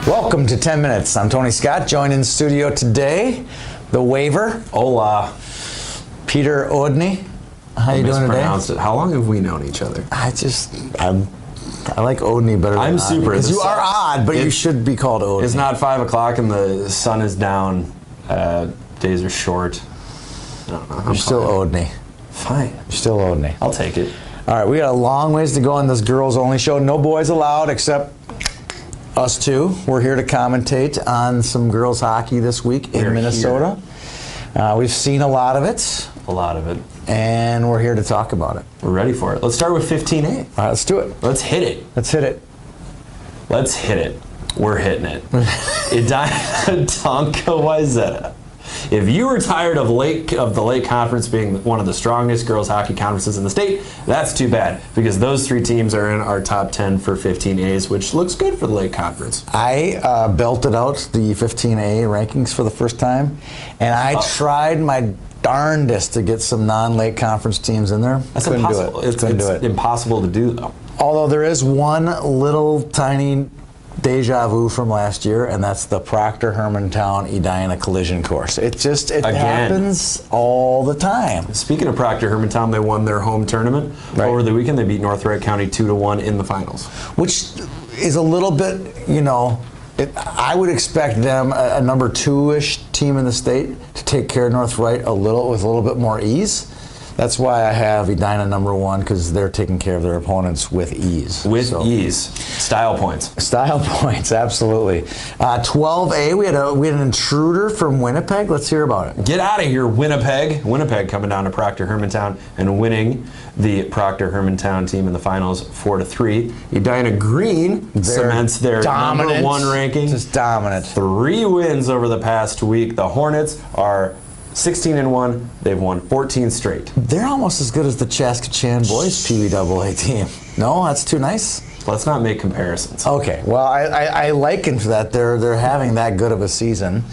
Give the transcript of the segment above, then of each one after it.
Welcome to 10 Minutes. I'm Tony Scott, joined in studio today, the waiver. Hola. Peter Odney. How you doing today? How long have we known each other? I like Odney better than I'm Odd, super. because you are odd, but you should be called Odney. It's not 5 o'clock and the sun is down. Days are short. I don't know. You're still Odney. Fine. You're still Odney. I'll take it. All right, we got a long ways to go on this girls only show. No boys allowed except us two. We're here to commentate on some girls hockey this week in Minnesota. We've seen a lot of it. A lot of it. And we're here to talk about it. We're ready for it. Let's start with 15A. All right, let's do it. Let's hit it. Let's hit it. Let's hit it. We're hitting it. Edina Tonka Wayzata. If you were tired of the Lake Conference being one of the strongest girls hockey conferences in the state, that's too bad, because those three teams are in our top 10 for 15As, which looks good for the Lake Conference. I belted out the 15A rankings for the first time, and I tried my darndest to get some non-Lake Conference teams in there. That's Couldn't impossible. do it. It's impossible to do, though. Although there is one little tiny deja vu from last year, and that's the Proctor Hermantown Edina collision course. It happens all the time. Speaking of Proctor Hermantown, they won their home tournament over the weekend. They beat North Wright County 2-1 in the finals, which is a little bit, I would expect them, a number 2-ish team in the state, to take care of North Wright with a little bit more ease. That's why I have Edina number 1, because they're taking care of their opponents with ease. Ease. Style points. Style points, absolutely. 12A, we had an intruder from Winnipeg. Let's hear about it. Get out of here, Winnipeg. Winnipeg coming down to Proctor Hermantown and winning the Proctor Hermantown team in the finals 4-3. Edina Green cements their dominant, number 1 ranking. Just dominant. 3 wins over the past week. The Hornets are 16-1. They've won 14 straight. They're almost as good as the Chaskatchan boys PBAA team. No, that's too nice. Let's not make comparisons. Okay, well, I liken to that. They're having that good of a season.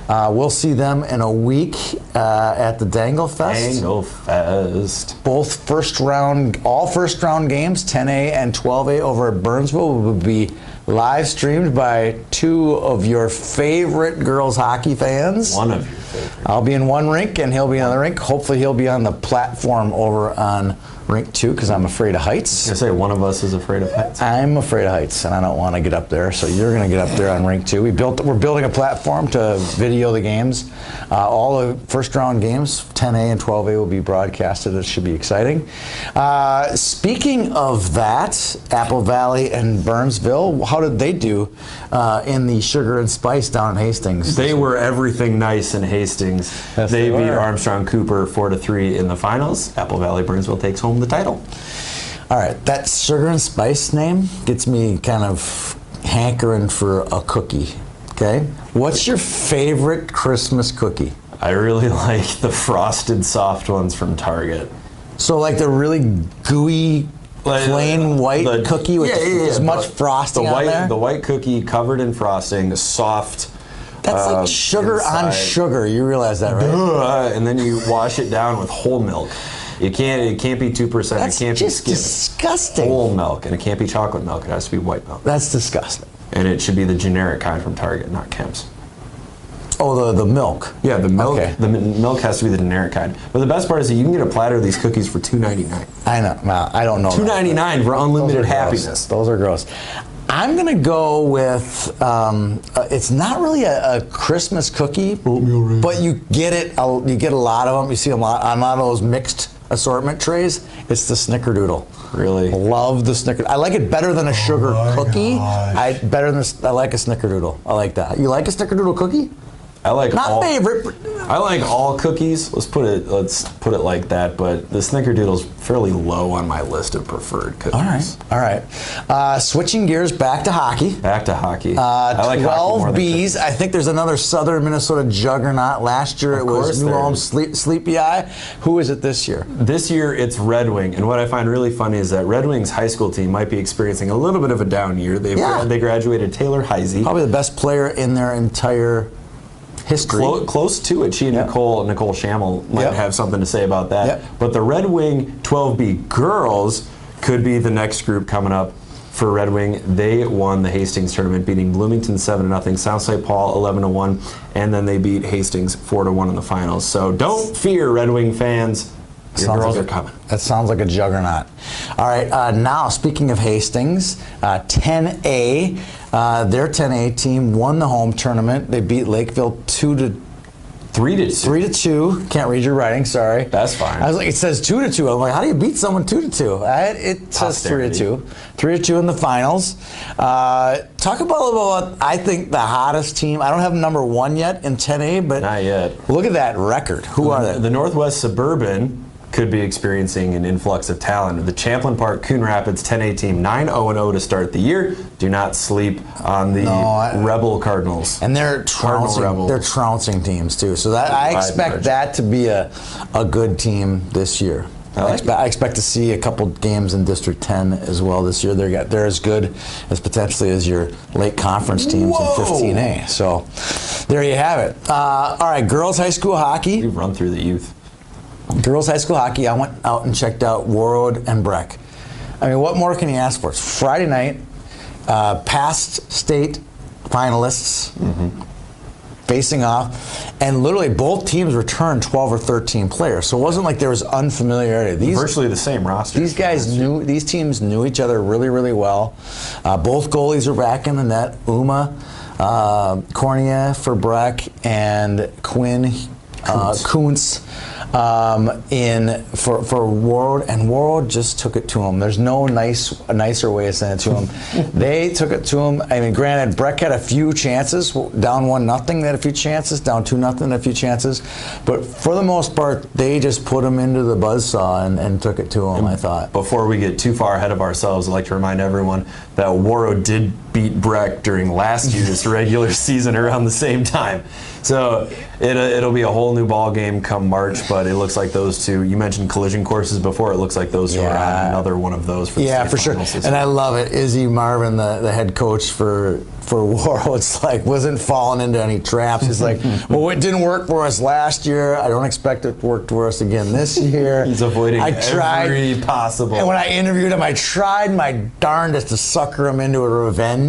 We'll see them in a week at the Dangle Fest. Dangle Fest. Both all first round games, 10A and 12A over at Burnsville, will be live streamed by 2 of your favorite girls hockey fans. One of your favorite. I'll be in one rink and he'll be on the rink. Hopefully he'll be on the platform over on rink 2, because I'm afraid of heights. I say one of us is afraid of heights. I'm afraid of heights, and I don't want to get up there. So you're going to get up there on rink 2. We're building a platform to video the games. All the first round games, 10A and 12A, will be broadcasted. It should be exciting. Speaking of that, Apple Valley and Burnsville, how did they do in the Sugar and Spice down in Hastings? They were everything nice in Hastings. Yes, they beat Armstrong Cooper 4-3 in the finals. Apple Valley Burnsville takes home the title. All right, that Sugar and Spice name gets me kind of hankering for a cookie. Okay, what's your favorite Christmas cookie? I really like the frosted soft ones from Target. So like the really gooey, plain white cookie with as much frosting on there? The white cookie covered in frosting, soft. That's like sugar inside. on sugar. You realize that, right? And then you wash it down with whole milk. It can't be 2%. That's it can't just be disgusting. Whole milk, and it can't be chocolate milk. It has to be white milk. That's disgusting. And it should be the generic kind from Target, not Kemp's. Oh, the milk. Yeah, the milk. Okay. The milk has to be the generic kind. But the best part is that you can get a platter of these cookies for $2.99. I know. Well, I don't know. $2.99 for unlimited happiness. Those are gross. I'm gonna go with. It's not really a Christmas cookie, but you get it. You get a lot of them. You see them on a lot of those mixed assortment trays. It's the Snickerdoodle. Really? Love the Snickerdoodle. I like it better than a sugar cookie. I like a Snickerdoodle. I like that. You like a Snickerdoodle cookie? I like not favorite. I like all cookies. Let's put it like that. But the Snickerdoodle's fairly low on my list of preferred cookies. All right. Switching gears back to hockey. I like 12 Bs. I think there's another Southern Minnesota juggernaut. Last year it was New Ulm Sleepy Eye. Who is it this year? This year it's Red Wing. And what I find really funny is that Red Wing's high school team might be experiencing a little bit of a down year. They graduated Taylor Heisey. Probably the best player in their entire history. Close to it. She and Nicole Schammel might have something to say about that. But the Red Wing 12B girls could be the next group coming up for Red Wing. They won the Hastings tournament, beating Bloomington 7-0, South St. Paul 11-1, and then they beat Hastings 4-1 in the finals. So don't fear, Red Wing fans. Your girls are coming. That sounds like a juggernaut. All right, now speaking of Hastings, 10A, their 10A team won the home tournament. They beat Lakeville 3-2. 3-2. Can't read your writing, sorry. That's fine. I was like, it says 2-2. I'm like, how do you beat someone 2-2? It says 3-2. 3-2 in the finals. Talk about, I think, the hottest team. I don't have number one yet in 10A, but not yet. Look at that record. Who are they? The Northwest Suburban could be experiencing an influx of talent. The Champlain Park Coon Rapids 10A team 9-0-0 to start the year. Do not sleep on the Rebel Cardinals. And they're trouncing teams too. So that I expect that to be a good team this year. I expect to see a couple games in District 10 as well this year. They're as good as potentially as your late conference teams in 15A. So there you have it. All right, girls high school hockey. We've run through the youth. Girls high school hockey, I went out and checked out Warroad and Breck. I mean, what more can you ask for? It's Friday night, past state finalists facing off, and literally both teams returned 12 or 13 players. So it wasn't like there was unfamiliarity. Virtually the same roster. These teams knew each other really, really well. Both goalies are back in the net. Uma Cornea for Breck and Quinn Kuntz for Warroad, and Warroad just took it to him. There's no nicer way to send it to him. They took it to him. I mean, granted, Breck had a few chances, down 1-0, they had a few chances, down 2-0, a few chances, but for the most part, they just put him into the buzzsaw and took it to him, I thought. Before we get too far ahead of ourselves, I'd like to remind everyone that Warroad did beat Breck during last year's regular season around the same time. So it'll be a whole new ball game come March, but it looks like those two, you mentioned collision courses before, it looks like those two are on another one of those for the state for sure. And I love it. Izzy Marvin, the head coach for Warroad, it's like wasn't falling into any traps. He's like, well, it didn't work for us last year. I don't expect it to work for us again this year. He's avoiding every possible. And when I interviewed him, I tried my darndest to sucker him into a revenge.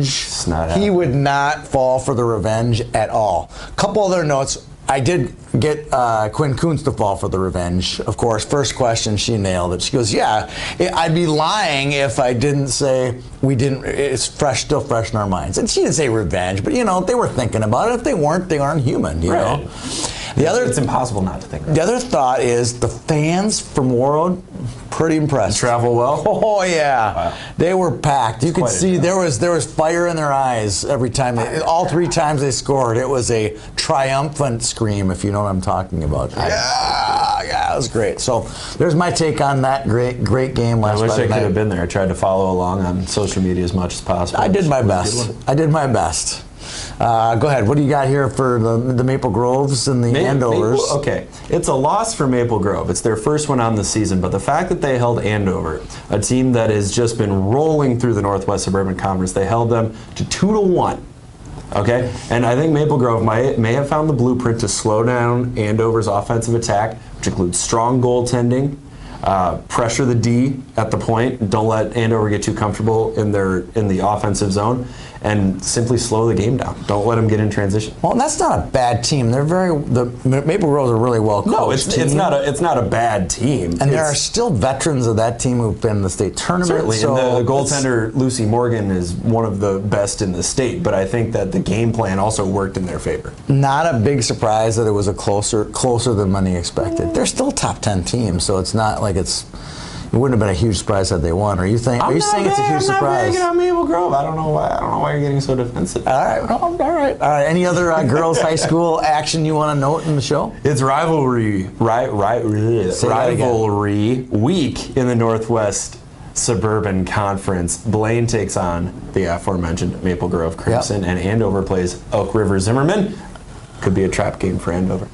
He would not fall for the revenge at all. Couple other notes. I did get Quinn Kuntz to fall for the revenge. Of course, first question, she nailed it. She goes, yeah, I'd be lying if I didn't say we didn't, it's still fresh in our minds. And she didn't say revenge, but, they were thinking about it. If they weren't, they aren't human, you know? It's impossible not to think about it. The other thought is the fans from Warroad, pretty impressed. Travel well? Oh, yeah. Wow. They were packed. You could see there was fire in their eyes every time. All 3 times they scored, it was a triumphant scream, if you know what I'm talking about. Yeah, it was great. So there's my take on that great game last night. I wish I could have been there. I tried to follow along on social media as much as possible. I did my best. Go ahead. What do you got here for the Maple Groves and the Andovers? Okay, it's a loss for Maple Grove. It's their first one on the season, but the fact that they held Andover, a team that has just been rolling through the Northwest Suburban Conference, they held them to 2-1. Okay, and I think Maple Grove may have found the blueprint to slow down Andover's offensive attack, which includes strong goaltending, pressure the D at the point, don't let Andover get too comfortable in the offensive zone, and simply slow the game down. Don't let them get in transition. Well, and that's not a bad team. The Maple Groves are really well coached. No, it's not a bad team. And there are still veterans of that team who've been in the state tournament. Certainly, so and the goaltender Lucy Morgan is one of the best in the state. But I think that the game plan also worked in their favor. Not a big surprise that it was closer than many expected. They're still top 10 teams, so it's not like it wouldn't have been a huge surprise had they won. Are you saying it's a huge surprise? I'm not Maple Grove. I don't know why you're getting so defensive. All right. Any other girls' high school action you want to note in the show? It's rivalry week in the Northwest Suburban Conference. Blaine takes on the aforementioned Maple Grove Crimson, and Andover plays Elk River Zimmerman. Could be a trap game for Andover.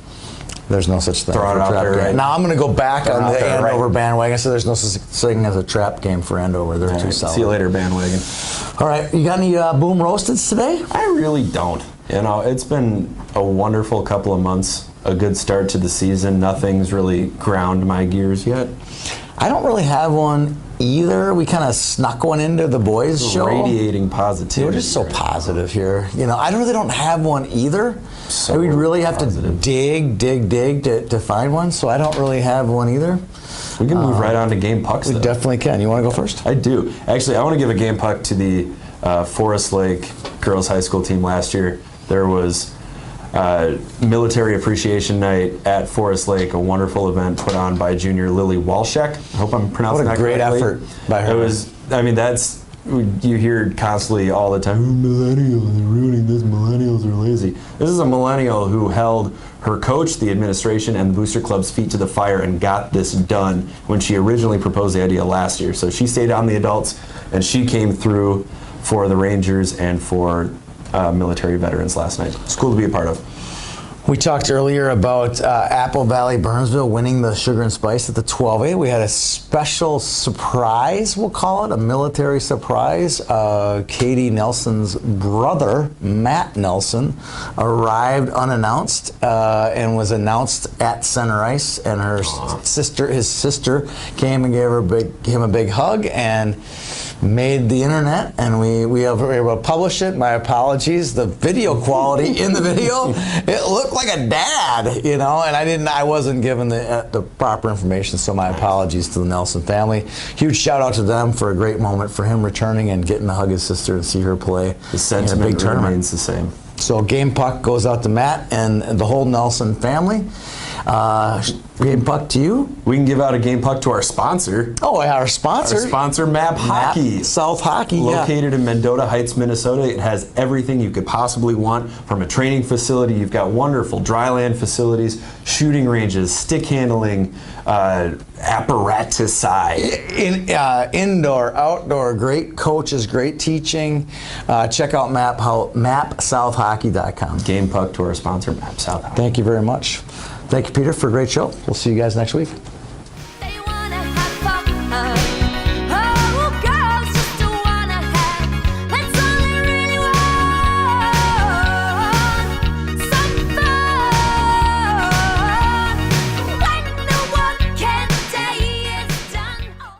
There's no such thing. Throw it out there, right? Now I'm going to go back on the Andover bandwagon. So there's no such thing as a trap game for Andover. They're too solid. See you later, bandwagon. All right, you got any boom roasteds today? I really don't. It's been a wonderful couple of months. A good start to the season. Nothing's really ground my gears yet. I don't really have one either. We kind of snuck one into the boys' show. Radiating positivity. We're just so positive here. You know, I really don't have one either. So we'd really have positive. to dig to find one. So I don't really have one either. We can move right on to game pucks. We definitely can. You want to go first? I do. Actually, I want to give a game puck to the Forest Lake girls high school team last year. There was Military Appreciation Night at Forest Lake, a wonderful event put on by junior Lily Walshek. I hope I'm pronouncing that correctly. What a great effort by her. It was, I mean, that's, you hear constantly all the time, millennials are ruining this, millennials are lazy. This is a millennial who held her coach, the administration, and the Booster Club's feet to the fire and got this done when she originally proposed the idea last year. So she stayed on the adults, and she came through for the Rangers and for military veterans last night. It's cool to be a part of. We talked earlier about Apple Valley Burnsville winning the Sugar and Spice at the 12A. We had a special surprise, we'll call it, a military surprise. Katie Nelson's brother, Matt Nelson, arrived unannounced and was announced at Center Ice. And his sister came and gave him a big hug and made the internet, and we were able to publish it. My apologies. The video quality in the video, it looked like a dad, you know, and I wasn't given the proper information, so my apologies to the Nelson family. Huge shout out to them for a great moment for him returning and getting to hug his sister and see her play. The sentiment in a big tournament. remains the same. So game puck goes out to Matt and the whole Nelson family. Game puck to you. We can give out a game puck to our sponsor. Oh, our sponsor. Our sponsor, MAP Hockey. South Hockey, Located in Mendota Heights, Minnesota. It has everything you could possibly want from a training facility. You've got wonderful dryland facilities, shooting ranges, stick handling, apparatus. Indoor, outdoor, great coaches, great teaching. Check out mapsouthhockey.com. Game puck to our sponsor, MAP South Hockey. Thank you very much. Thank you, Peter, for a great show. We'll see you guys next week.